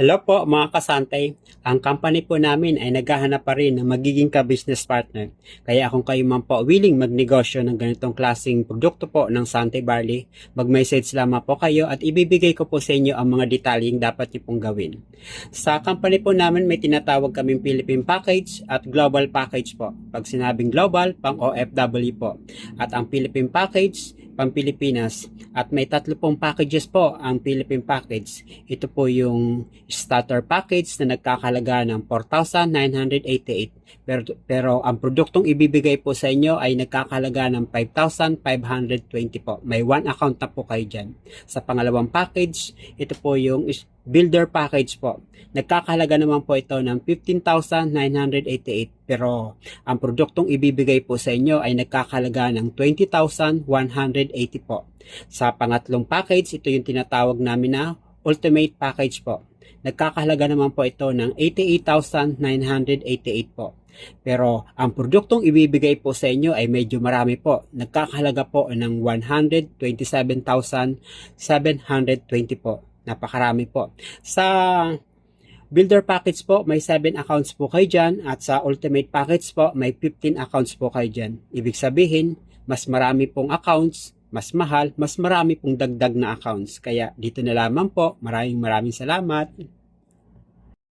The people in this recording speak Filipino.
Hello po mga kasantay. Ang company po namin ay naghahanap pa rin ng magiging ka-business partner. Kaya kung kayo man po willing magnegosyo ng ganitong klaseng produkto po ng Santay Barley, mag-message lamang po kayo at ibibigay ko po sa inyo ang mga detalyeng dapat niyo pong gawin. Sa company po namin may tinatawag kaming Philippine Package at Global Package po. Pag sinabing global, pang OFW po. At ang Philippine Package, pang Pilipinas. At may tatlo pong packages po ang Philippine Package. Ito po yung starter package na nagkakalaga ng 4,988. Pero ang produktong ibibigay po sa inyo ay nagkakalaga ng 5,520 po. May one account na po kayo dyan. Sa pangalawang package, ito po yung builder package po. Nagkakalaga naman po ito ng 15,988 pero ang produktong ibibigay po sa inyo ay nagkakalaga ng 20,180 po. Sa pangatlong package, ito yung tinatawag namin na ultimate package po. Nagkakahalaga naman po ito ng 88,988 po. Pero ang produktong ibibigay po sa inyo ay medyo marami po. Nagkakahalaga po ng 127,720 po. Napakarami po. Sa builder package po, may 7 accounts po kayo dyan at sa ultimate package po, may 15 accounts po kayo dyan. Ibig sabihin, mas marami pong accounts, mas mahal, mas marami pong dagdag na accounts. Kaya dito na lamang po. Maraming salamat.